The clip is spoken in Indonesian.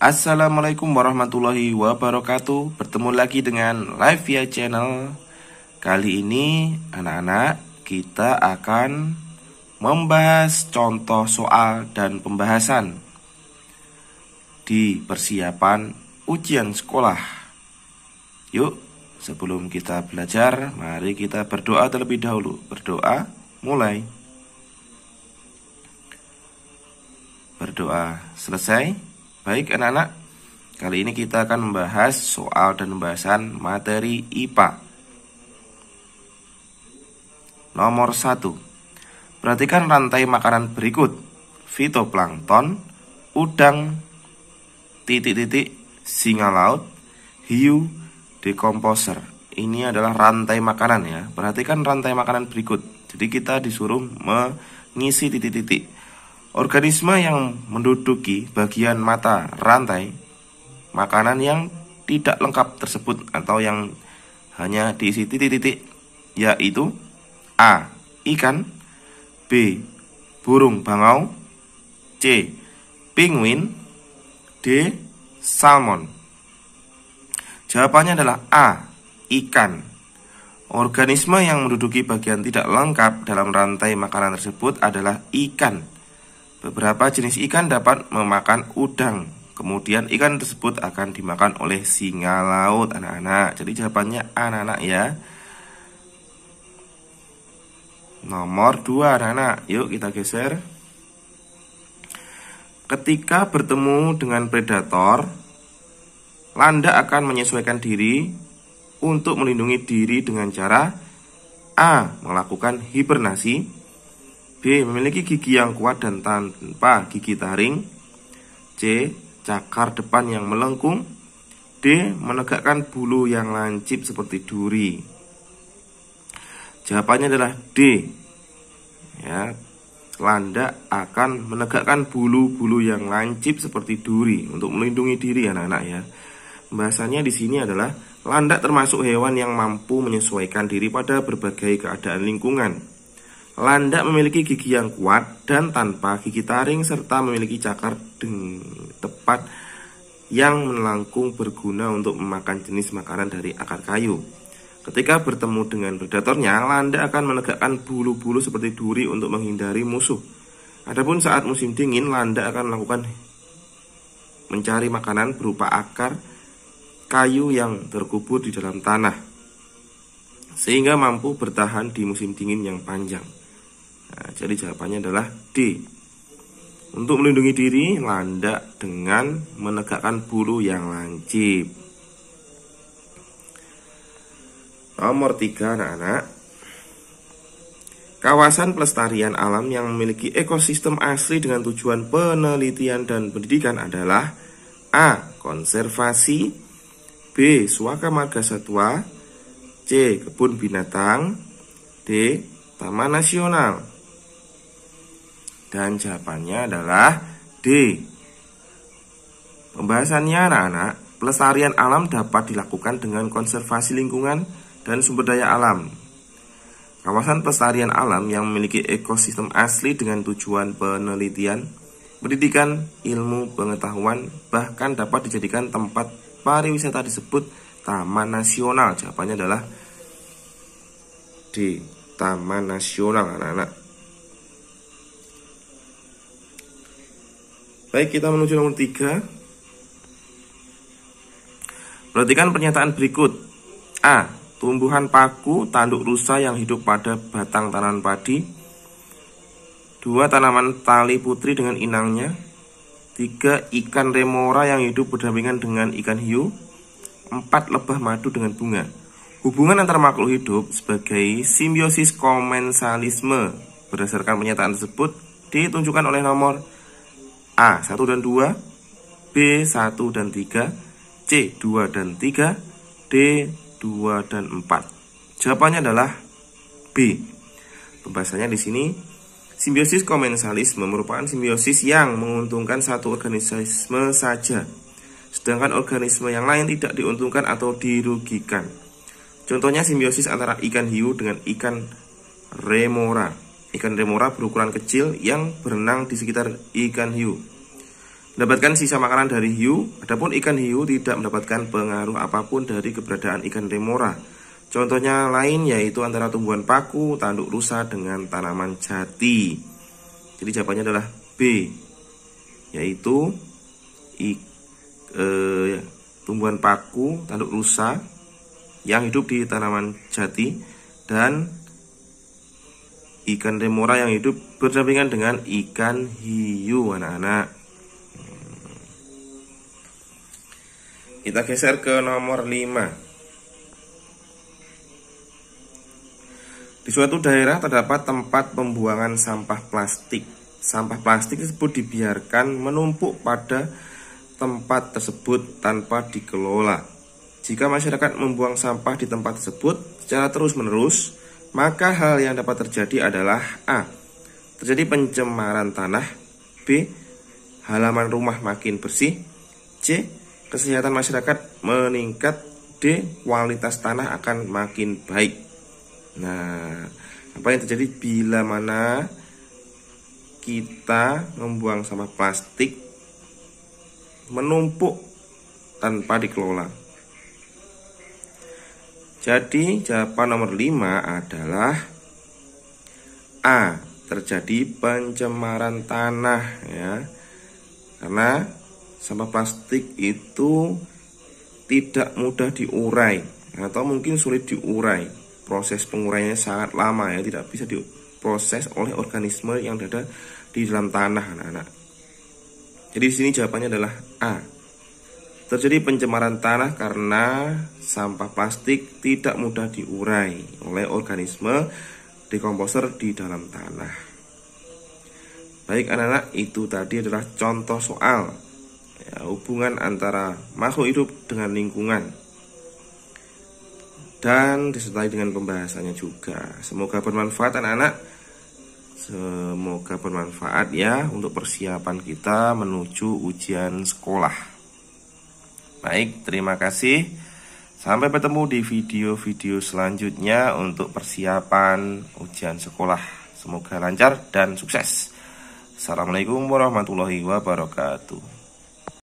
Assalamualaikum warahmatullahi wabarakatuh. Bertemu lagi dengan Live Via Channel. Kali ini anak-anak kita akan membahas contoh soal dan pembahasan di persiapan ujian sekolah. Yuk, sebelum kita belajar, mari kita berdoa terlebih dahulu. Berdoa, mulai. Berdoa selesai. Baik anak-anak, kali ini kita akan membahas soal dan pembahasan materi IPA. Nomor 1. Perhatikan rantai makanan berikut: fitoplankton, udang, singa laut, hiu, dekomposer. Ini adalah rantai makanan ya. Perhatikan rantai makanan berikut. Jadi kita disuruh mengisi titik-titik. Organisme yang menduduki bagian mata rantai makanan yang tidak lengkap tersebut atau yang hanya diisi titik-titik yaitu A. Ikan, B. Burung bangau, C. Penguin, D. Salmon. Jawabannya adalah A. Ikan. Organisme yang menduduki bagian tidak lengkap dalam rantai makanan tersebut adalah ikan. Beberapa jenis ikan dapat memakan udang. Kemudian ikan tersebut akan dimakan oleh singa laut, anak-anak. Jadi jawabannya anak-anak ya. Nomor 2 anak-anak. Yuk kita geser. Ketika bertemu dengan predator, landak akan menyesuaikan diri untuk melindungi diri dengan cara A. Melakukan hibernasi, B. Memiliki gigi yang kuat dan tanpa gigi taring, C. Cakar depan yang melengkung, D. Menegakkan bulu yang lancip seperti duri. Jawabannya adalah D. Ya, landak akan menegakkan bulu-bulu yang lancip seperti duri untuk melindungi diri anak-anak ya. Pembahasannya di sini adalah landak termasuk hewan yang mampu menyesuaikan diri pada berbagai keadaan lingkungan. Landak memiliki gigi yang kuat dan tanpa gigi taring serta memiliki cakar tepat yang melengkung berguna untuk memakan jenis makanan dari akar kayu. Ketika bertemu dengan predatornya, landak akan menegakkan bulu-bulu seperti duri untuk menghindari musuh. Adapun saat musim dingin, landak akan melakukan mencari makanan berupa akar kayu yang terkubur di dalam tanah, sehingga mampu bertahan di musim dingin yang panjang. Nah, jadi jawabannya adalah D. Untuk melindungi diri, landak dengan menegakkan bulu yang lancip. Nomor 3 anak-anak. Kawasan pelestarian alam yang memiliki ekosistem asli dengan tujuan penelitian dan pendidikan adalah A. Konservasi, B. Suaka marga satwa, C. Kebun binatang, D. Taman nasional. Dan jawabannya adalah D. Pembahasannya anak-anak, pelestarian alam dapat dilakukan dengan konservasi lingkungan dan sumber daya alam. Kawasan pelestarian alam yang memiliki ekosistem asli dengan tujuan penelitian, pendidikan, ilmu, pengetahuan, bahkan dapat dijadikan tempat pariwisata disebut taman nasional. Jawabannya adalah D. Taman nasional anak-anak. Baik, kita menuju nomor 3. Perhatikan pernyataan berikut. A. Tumbuhan paku tanduk rusa yang hidup pada batang tanaman padi. 2. Tanaman tali putri dengan inangnya. 3. Ikan remora yang hidup berdampingan dengan ikan hiu. 4. Lebah madu dengan bunga. Hubungan antar makhluk hidup sebagai simbiosis komensalisme. Berdasarkan pernyataan tersebut ditunjukkan oleh nomor A. 1 dan 2, B. 1 dan 3, C. 2 dan 3, D. 2 dan 4. Jawabannya adalah B. Pembahasannya di sini, simbiosis komensalisme merupakan simbiosis yang menguntungkan satu organisme saja, sedangkan organisme yang lain tidak diuntungkan atau dirugikan. Contohnya simbiosis antara ikan hiu dengan ikan remora. Ikan remora berukuran kecil yang berenang di sekitar ikan hiu. mendapatkan sisa makanan dari hiu. Adapun ikan hiu tidak mendapatkan pengaruh apapun dari keberadaan ikan remora. Contohnya lain yaitu antara tumbuhan paku, tanduk rusa dengan tanaman jati. Jadi jawabannya adalah B, yaitu tumbuhan paku, tanduk rusa yang hidup di tanaman jati dan ikan remora yang hidup berdampingan dengan ikan hiu, anak-anak. Kita geser ke nomor 5. Di suatu daerah terdapat tempat pembuangan sampah plastik. Sampah plastik tersebut dibiarkan menumpuk pada tempat tersebut tanpa dikelola. Jika masyarakat membuang sampah di tempat tersebut secara terus-menerus, maka hal yang dapat terjadi adalah A. Terjadi pencemaran tanah. B. Halaman rumah makin bersih. C. Kesehatan masyarakat meningkat. D. Kualitas tanah akan makin baik. Nah, apa yang terjadi bila mana kita membuang sampah plastik menumpuk tanpa dikelola? Jadi jawaban nomor 5 adalah A. Terjadi pencemaran tanah, ya. Karena sampah plastik itu tidak mudah diurai atau mungkin sulit diurai. Proses penguraiannya sangat lama, ya, tidak bisa diproses oleh organisme yang ada di dalam tanah, anak-anak. Jadi di sini jawabannya adalah A. Terjadi pencemaran tanah karena sampah plastik tidak mudah diurai oleh organisme dekomposer di dalam tanah. Baik anak-anak, itu tadi adalah contoh soal, ya, hubungan antara makhluk hidup dengan lingkungan, dan disertai dengan pembahasannya juga. Semoga bermanfaat anak-anak. Semoga bermanfaat ya untuk persiapan kita menuju ujian sekolah. Baik, terima kasih. Sampai bertemu di video-video selanjutnya untuk persiapan ujian sekolah. Semoga lancar dan sukses. Assalamualaikum warahmatullahi wabarakatuh.